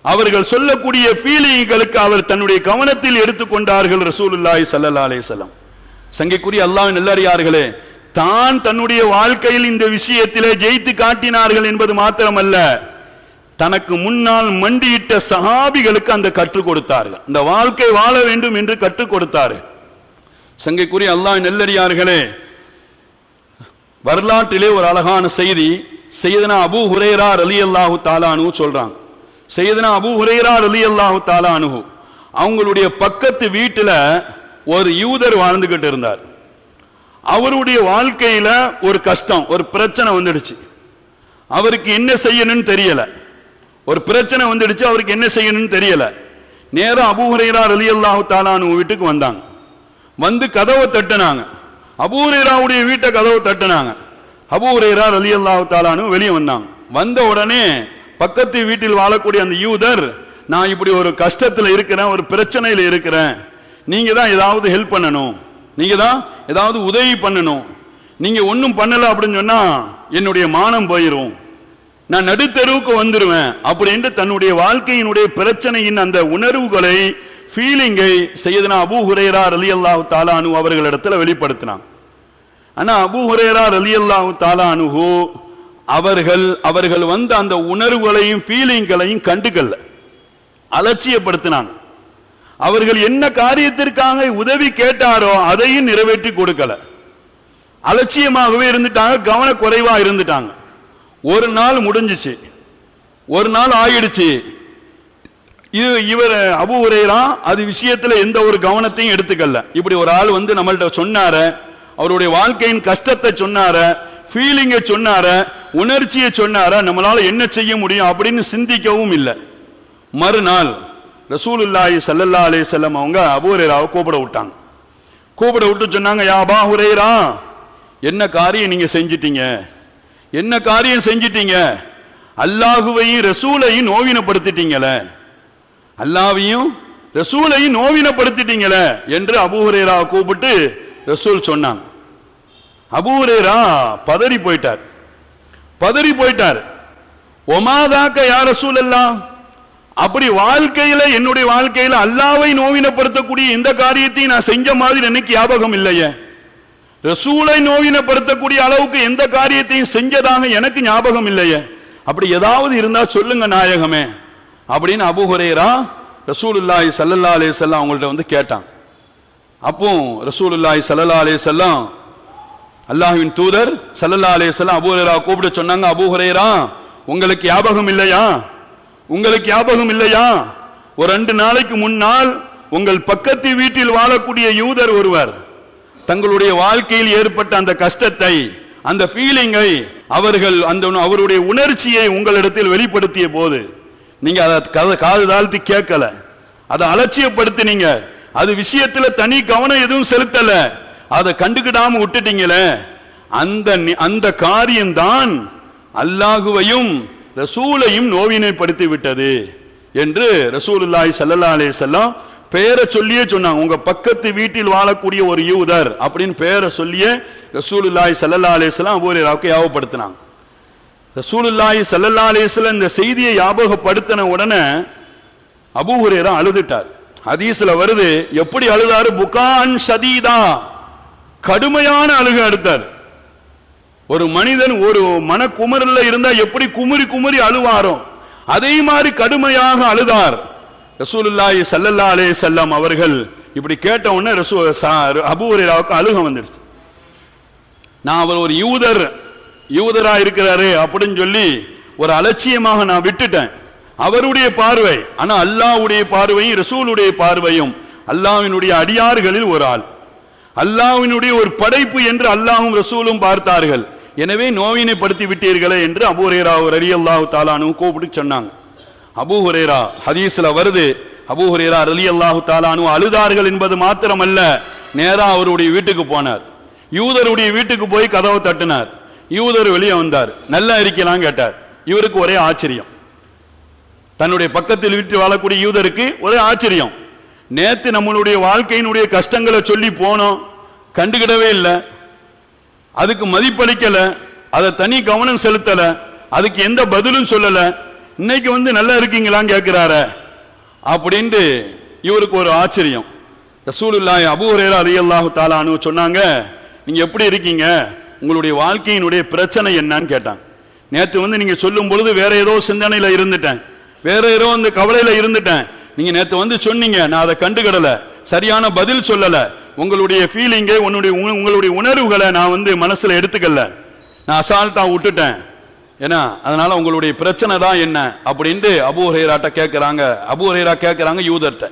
அவர்கள் சொல்லக்கூடிய ஃபீலிங்களுக்கு அவர் தன்னுடைய கவனத்தில் எடுத்துக்கொண்டார்கள் ரசூலுல்லாஹி ஸல்லல்லாஹு அலைஹி வஸல்லம். சங்கைக்குரிய அல்லாஹ்வின் நல்லடியார்களே, தான் தன்னுடைய வாழ்க்கையில் இந்த விஷயத்திலே ஜெயித்து காட்டினார்கள் என்பது மாத்திரமல்ல, தனக்கு முன்னால் மண்டியிட்ட சஹாபிகளுக்கு அந்த கற்றுக் கொடுத்தார்கள். இந்த வாழ்க்கை வாழ வேண்டும் என்று கற்றுக் கொடுத்தார்கள். சங்கைக்குரிய அல்லாஹ்வின் நல்லடியார்களே, வரலாற்றிலே ஒரு அழகான செய்தி சையதுனா அபூ ஹுரைரா ரலியல்லாஹு தஆலா அன்ஹு சொல்றாங்க. சையதுனா அபூ ஹுரைரா ரலியல்லாஹு தஆலா அன்ஹு அவங்களுடைய பக்கத்து வீட்டில் ஒரு யூதர் வாழ்ந்துகிட்டு இருந்தார். அவருடைய வாழ்க்கையில ஒரு கஷ்டம், ஒரு பிரச்சனை வந்துடுச்சு. அவருக்கு என்ன செய்யணும்னு தெரியல. ஒரு பிரச்சனை வந்துடுச்சு, அவருக்கு என்ன செய்யணும்னு தெரியல. நேரா அபூ ஹுரைரா ரலியல்லாஹு தஆலா அன்ஹு வீட்டுக்கு வந்தாங்க. வந்து கதவை தட்டினாங்க. அபூ ஹுரைராவுடைய வீட்டை கதவை தட்டினாங்க. அபூ ஹுரைரா ரலியல்லாஹு தஆலா அன்ஹு வெளியே வந்தாங்க. வந்த உடனே பக்கத்து வீட்டில் வாழக்கூடிய அந்த யூதர், நான் இப்படி ஒரு கஷ்டத்தில் இருக்கிறேன், ஒரு பிரச்சனையில் இருக்கிறேன், நீங்க தான் ஏதாவது ஹெல்ப் பண்ணணும், நீங்க தான் ஏதாவது உதவி பண்ணணும், நீங்க ஒன்றும் பண்ணல அப்படின்னு சொன்னா என்னுடைய மானம் போயிடும், நான் நடுத்தெருவுக்கு வந்துடுவேன் அப்படின்னு தன்னுடைய வாழ்க்கையினுடைய பிரச்சனையின் அந்த உணர்வுகளை, ஃபீலிங்கை சையதுனா அபூ ஹுரைரா ரலியல்லாஹு தஆலா அன்ஹு அவர்களிடத்தில் வெளிப்படுத்தினாங்க. ஆனா அபூ ஹுரைரா ரலியல்லாஹு தஆலா அன்ஹு அவர்கள் வந்து அந்த உணர்வுகளையும் ஃபீலிங்களையும் கண்டுக்கல்ல, அலட்சியப்படுத்தினாங்க. அவர்கள் என்ன காரியத்திற்காக உதவி கேட்டாரோ அதையும் நிறைவேற்றி கொடுக்கல, அலட்சியமாகவே இருந்துட்டாங்க, கவனக்குறைவா இருந்துட்டாங்க. ஒரு நாள் முடிஞ்சிச்சு, ஒரு நாள் ஆயிடுச்சு. இவர் அபூ ஹுரைரா அது விஷயத்துல எந்த ஒரு கவனத்தையும் எடுத்துக்கல. இப்படி ஒரு ஆள் வந்து நம்மள்ட்ட சொன்னார, அவருடைய வாழ்க்கையின் கஷ்டத்தை சொன்னார, ஃபீலிங்கை சொன்னார, உணர்ச்சியை சொன்னார, நம்மளால என்ன செய்ய முடியும் அப்படின்னு சிந்திக்கவும் இல்லை. மறுநாள் ரசூலுல்லாஹி ஸல்லல்லாஹு அலைஹி வஸல்லம் அவங்க அபூ ஹுரைராவை கூப்பிட விட்டாங்க. கூப்பிட விட்டு சொன்னாங்க, யா அபூ ஹுரைரா, என்ன காரியம் நீங்க செஞ்சிட்டீங்க, என்ன காரியம் செஞ்சிட்டீங்க, அல்லாஹுவையும் ரசூலையும் நோவினப்படுத்திட்டீங்களே, அல்லாஹ்வையும் ரசூலையும் நோவினப்படுத்திட்டீங்களே என்று அபூ ஹுரைராவை கூப்பிட்டு ரசூல் சொன்னாங்க. அபூ ஹுரைரா பதறி போயிட்டார். ஒமாதாக்க யா ரசூலல்லாஹ், அப்படி வாழ்க்கையில, என்னுடைய வாழ்க்கையில அல்லாஹ்வை நோவினப்படுத்தக்கூடிய எந்த காரியத்தையும் நான் செஞ்ச மாதிரி எனக்கு ஞாபகம் இல்லையே, ரசூலை நோவினப்படுத்தக்கூடிய அளவுக்கு எந்த காரியத்தையும் செஞ்சதாக எனக்கு ஞாபகம் இல்லையே, அப்படி ஏதாவது இருந்தா சொல்லுங்க நாயகமே அப்படின்னு அபூ ஹுரைரா ரசூலுல்லாஹி ஸல்லல்லாஹு அலைஹி வஸல்லம் அவங்கள்ட்ட வந்து கேட்டாங்க. அப்போ ரசூலுல்லாஹி ஸல்லல்லாஹு அலைஹி வஸல்லம், அல்லாஹ்வின் தூதர் ஸல்லல்லாஹு அலைஹி வஸல்லம் அபூ ஹுரைரா கூப்பிட்டு சொன்னாங்க, அபூ ஹுரைரா, உங்களுக்கு ஞாபகம் இல்லையா, உங்களுக்கு ஞாபகம் இல்லையா, ஒரு 2 நாளைக்கு முன்னால் உங்கள் பக்கத்து வீட்டில் வாழக்கூடிய யூதர் ஒருவர் தங்களுடைய வாழ்க்கையில் ஏற்பட்ட அந்த கஷ்டத்தை, அந்த ஃபீலிங்கை, அவருடைய உணர்ச்சியை உங்களிடத்தில் வெளிப்படுத்திய போது நீங்க அதை காது தாழ்த்தி கேட்கல, அதை அலட்சியப்படுத்தினீங்க, அது விஷயத்துல தனி கவனம் எதுவும் செலுத்தல, அதை கண்டுக்கிடாம விட்டுட்டீங்களே, அந்த காரியம்தான் அல்லாஹுவையும் ரசூலையும் நோவினைப்படுத்தி விட்டது என்று ரசூலுல்லாஹி ஸல்லல்லாஹு அலைஹி வஸல்லம் பெயரை சொல்லியே சொன்னாங்க. உங்க பக்கத்து வீட்டில் வாழக்கூடிய ஒரு யூதர் அப்படின்னு பெயரை சொல்லியே ரசூலுல்லாஹி ஸல்லல்லாஹு அலைஹி வஸல்லம் அபூ ஹுரைராவுக்கு ஞாபகப்படுத்தினாங்க. ரசூலுல்லாஹி ஸல்லல்லாஹு அலைஹி வஸல்லம் இந்த செய்தியை ஞாபகப்படுத்தின உடனே அபூ ஹுரைரா அழுதுட்டார். ஹதீஸ்ல வருது, எப்படி அழுதாரு? புகான் ஷதீதா, கடுமையான அழுகை எடுத்தார். ஒரு மனிதன் ஒரு மனக்குமரில் இருந்தா எப்படி குமுறி குமுறி அழுவாரோ அதே மாதிரி கடுமையாக அழுதார். ரசூலுல்லாஹி ஸல்லல்லாஹு அலைஹி வஸல்லம் அவர்கள் இப்படி கேட்ட உடனே அபூ ஹுரைராவுக்கு அழுகை வந்துடுச்சு. நான் அவர் ஒரு யூதரா இருக்கிறாரு அப்படின்னு சொல்லி ஒரு அலட்சியமாக நான் விட்டுட்டேன். அவருடைய பார்வை, ஆனா அல்லாஹ்வுடைய பார்வையும் ரசூலுடைய பார்வையும் அல்லாஹ்வினுடைய அடியார்களில் ஒரு ஆள், அல்லாஹ்வினுடைய ஒரு படைப்பு என்று அல்லாஹ்வும் ரசூலும் பார்த்தார்கள். எனவே நோவினைப்படுத்தி விட்டீர்களே என்று அபூ ஹுரைரா ரலியல்லாஹு தஆலா அன்ஹு கூப்பிட்டு சொன்னாங்க. அபூ ஹுரைரா ஹதீஸ்ல வருது, அபூ ஹுரைரா ரலியல்லாஹு தஆலா அன்ஹு அழுதார்கள் என்பது மாத்திரமல்ல, நேரா அவருடைய வீட்டுக்கு போனார். யூதருடைய வீட்டுக்கு போய் கதவை தட்டினார். யூதர் வெளியே வந்தார். நல்லா இருக்கலாம் கேட்டார். இவருக்கு ஒரே ஆச்சரியம். தன்னுடைய பக்கத்தில் வீட்டு வாழக்கூடிய யூதருக்கு ஒரே ஆச்சரியம். நேத்து நம்மளுடைய வாழ்க்கையினுடைய கஷ்டங்களை சொல்லி போனோம், கண்டுகிடவே இல்லை, அதுக்கு மதிப்பளிக்கல, அதை தனி கவனம் செலுத்தல, அதுக்கு எந்த பதிலும் சொல்லல. இன்னைக்கு வந்து நல்லா இருக்கீங்களான்னு கேட்கிறாரு அப்படின்ட்டு இவருக்கு ஒரு ஆச்சரியம். ரசூலுல்லாஹி அபூ ஹுரைரா ரலியல்லாஹு தஆலா அன்ஹு சொன்னாங்க, நீங்க எப்படி இருக்கீங்க, உங்களுடைய வாழ்க்கையினுடைய பிரச்சனை என்னன்னு கேட்டாங்க. நேற்று வந்து நீங்க சொல்லும் பொழுது வேற ஏதோ சிந்தனையில இருந்துட்டேன், வேற ஏதோ அந்த கவலையில இருந்துட்டேன். நீங்க நேற்று வந்து சொன்னீங்க, நான் அதை கண்டுகிடல, சரியான பதில் சொல்லல, உங்களுடைய ஃபீலிங்கை உங்களுடைய உணர்வுகளை நான் வந்து மனசுல எடுத்துக்கல, நான் அசால்ட்டா விட்டுட்டேன். ஏன்னா அதனால உங்களுடைய பிரச்சனை தான் என்ன அப்படின்ட்டு அபூ ஹுரைராட்ட கேட்கிறாங்க. அபூ ஹுரைரா கேட்கிறாங்க யூதர்ட்ட.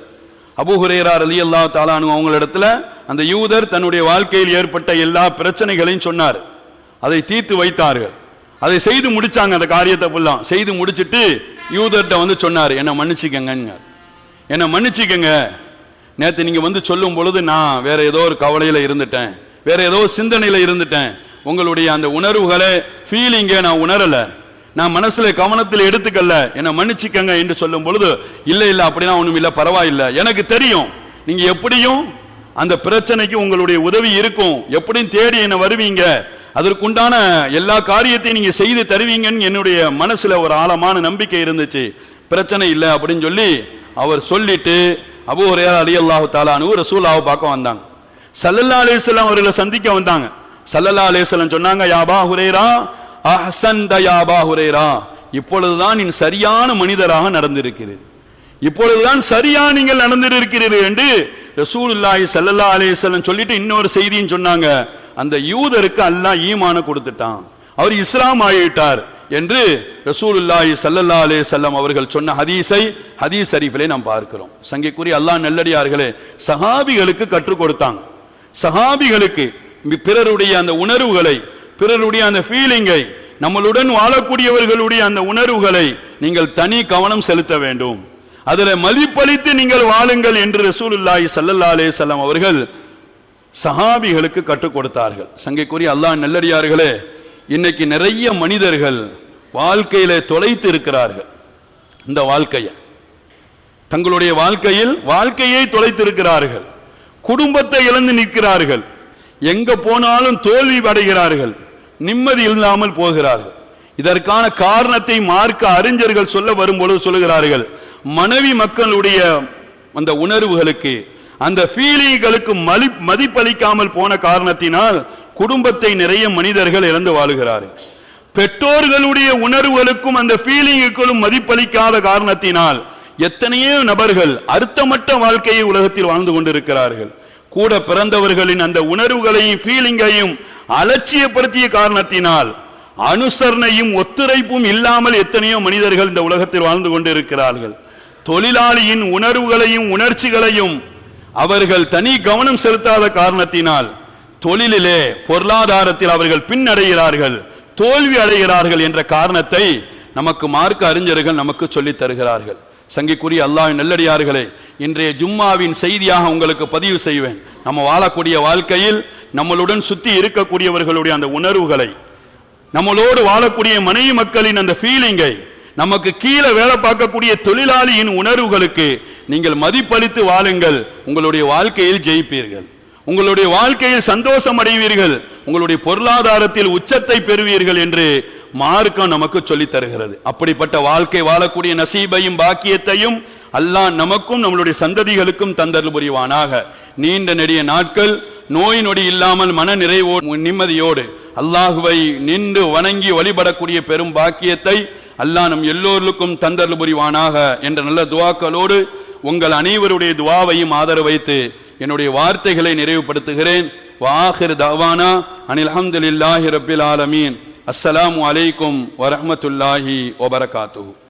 அபூ ஹுரைரா ரலியல்லாஹு தஆலா அன்ஹு அவங்களிடத்துல அந்த யூதர் தன்னுடைய வாழ்க்கையில் ஏற்பட்ட எல்லா பிரச்சனைகளையும் சொன்னார். அதை தீர்த்து வைத்தார்கள். அதை செய்து முடிச்சாங்க. அந்த காரியத்தை ஃபுல்லாம் செய்து முடிச்சிட்டு யூதர்ட்ட வந்து சொன்னார், என்னை மன்னிச்சுக்கங்க, என்னை மன்னிச்சுக்கங்க, நேற்று நீங்க வந்து சொல்லும் பொழுது நான் வேற ஏதோ ஒரு கவலையில இருந்துட்டேன், வேற ஏதோ சிந்தனையில இருந்துட்டேன், உங்களுடைய அந்த உணர்வுகளை ஃபீலிங்கை நான் உணரல, நான் மனசுல கவனத்தில் எடுத்துக்கல, என்னை மன்னிச்சுக்கங்க என்று சொல்லும் பொழுது இல்ல இல்ல அப்படின்னா ஒண்ணும் இல்ல, பரவாயில்லை, எனக்கு தெரியும் நீங்க எப்படியும் அந்த பிரச்சனைக்கு உங்களுடைய உதவி இருக்கும், எப்படியும் தேடி என்ன வருவீங்க, அதற்குண்டான எல்லா காரியத்தையும் நீங்க செய்து தருவீங்கன்னு என்னுடைய மனசுல ஒரு ஆழமான நம்பிக்கை இருந்துச்சு, பிரச்சனை இல்லை அப்படின்னு சொல்லி அவர் சொல்லிட்டு அபூ ஹுரைரா ரலியல்லாஹு தஆலா அன்ஹு ரசூலுல்லாஹை பார்க்க வந்தாங்க. ஸல்லல்லாஹு அலைஹி வஸல்லம் அவர்களை சந்திக்க வந்தாங்க. ஸல்லல்லாஹு அலைஹி வஸல்லம் சொன்னாங்க, யா அபா ஹுரைரா அஹ்ஸன்த யா அபா ஹுரைரா, இப்பொழுதுதான் நீ சரியான மனிதராக நடந்திருக்கிறீர், இப்பொழுதுதான் சரியா நீங்கள் நடந்திருக்கிறீர்கள் என்று ரசூலுல்லாஹி ஸல்லல்லாஹு அலைஹி வஸல்லம் சொல்லிட்டு இன்னொரு செய்தியும் சொன்னாங்க, அந்த யூதருக்கு அல்லாஹ் ஈமான கொடுத்துட்டான், அவர் இஸ்லாம் ஆகிவிட்டார் என்று ரசூலுல்லாஹி ஸல்லல்லாஹு அலைஹி வஸல்லம் அவர்கள் சொன்ன ஹதீஸ் ஷரீஃபிலே நாம் பார்க்கிறோம். சங்கைக்குரிய அல்லாஹ் நல்லடியார்களே, சஹாபிகளுக்கு கற்றுக் கொடுத்தாங்க. சஹாபிகளுக்கு பிறருடைய அந்த உணர்வுகளை, பிறருடைய அந்த ஃபீலிங்கை, நம்மளுடன் வாழக்கூடியவர்களுடைய அந்த உணர்வுகளை நீங்கள் தனி கவனம் செலுத்த வேண்டும், அதில் மதிப்பளித்து நீங்கள் வாழுங்கள் என்று ரசூலுல்லாஹி ஸல்லல்லாஹு அலைஹி வஸல்லம் அவர்கள் சஹாபிகளுக்கு கற்றுக் கொடுத்தார்கள். சங்கைக்குரிய அல்லாஹ் நல்லடியார்களே, இன்னைக்கு நிறைய மனிதர்கள் வாழ்க்கையில தொலைத்து இருக்கிறார்கள். இந்த வாழ்க்கையை, தங்களுடைய வாழ்க்கையை தொலைத்து இருக்கிறார்கள், குடும்பத்தை இழந்து நிற்கிறார்கள், எங்க போனாலும் தோல்வி அடைகிறார்கள், நிம்மதி இல்லாமல் போகிறார்கள். இதற்கான காரணத்தை மார்க்க அறிஞர்கள் சொல்ல வரும்பொழுது சொல்லுகிறார்கள், மனைவி மக்களுடைய அந்த உணர்வுகளுக்கு, அந்த ஃபீலிங்களுக்கு மதிப்பளிக்காமல் போன காரணத்தினால் குடும்பத்தை நிறைய மனிதர்கள் இழந்து வாழுகிறார்கள். பெற்றோர்களுடைய உணர்வுகளுக்கும் அந்த ஃபீலிங்குகளும் மதிப்பளிக்காத காரணத்தினால் எத்தனையோ நபர்கள் அர்த்தமற்ற வாழ்க்கையை உலகத்தில் வாழ்ந்து கொண்டிருக்கிறார்கள். கூட பிறந்தவர்களின் அந்த உணர்வுகளையும் ஃபீலிங்கையும் அலட்சியப்படுத்திய காரணத்தினால் அனுசரணையும் ஒத்துழைப்பும் இல்லாமல் எத்தனையோ மனிதர்கள் இந்த உலகத்தில் வாழ்ந்து கொண்டிருக்கிறார்கள். தொழிலாளியின் உணர்வுகளையும் உணர்ச்சிகளையும் அவர்கள் தனி கவனம் செலுத்தாத காரணத்தினால் தொழிலிலே, பொருளாதாரத்தில் அவர்கள் பின்னடைகிறார்கள், தோல்வி அடைகிறார்கள் என்ற காரணத்தை நமக்கு மார்க்க அறிஞர்கள் நமக்கு சொல்லித் தருகிறார்கள். சங்கைக்குரிய அல்லாஹ்வின் நல்லடியார்களே, இன்றைய ஜும்மாவின் செய்தியாக உங்களுக்கு பதிவு செய்வேன். நம்ம வாழக்கூடிய வாழ்க்கையில் நம்மளுடன் சுத்தி இருக்கக்கூடியவர்களுடைய அந்த உணர்வுகளை, நம்மளோடு வாழக்கூடிய மனைவி மக்களின் அந்த ஃபீலிங்கை, நமக்கு கீழே வேலை பார்க்கக்கூடிய தொழிலாளியின் உணர்வுகளுக்கு நீங்கள் மதிப்பளித்து வாழுங்கள். உங்களுடைய வாழ்க்கையில் ஜெயிப்பீர்கள், உங்களுடைய வாழ்க்கையில் சந்தோஷம் அடைவீர்கள், உங்களுடைய பொருளாதாரத்தில் உச்சத்தை பெறுவீர்கள் என்று மார்க்கம் நமக்கு சொல்லித் தருகிறது. அப்படிப்பட்ட வாழ்க்கை வாழக்கூடிய நசீபையும் பாக்கியத்தையும் அல்லாஹ் நமக்கும் நம்மளுடைய சந்ததிகளுக்கும் தந்தருள் புரிவானாக. நீண்ட நெடிய நாட்கள் நோய் நொடி இல்லாமல் மன நிறைவோடு நிம்மதியோடு அல்லாஹுவை நின்று வணங்கி வழிபடக்கூடிய பெரும் பாக்கியத்தை அல்லாஹ் நம் எல்லோருக்கும் தந்தருள் புரிவானாக என்ற நல்ல துஆக்களோடு உங்கள் அனைவருடைய துஆவையும் ஆதரவு வைத்து என்னுடைய வார்த்தைகளை நிறைவுபடுத்துகிறேன். வாஹிர் தஅவானா அனில் ஹம்துலில்லாஹி ரப்பில் ஆலமீன். அஸ்ஸலாமு அலைக்கும் வரஹ்மத்துல்லாஹி வபரகாத்துஹு.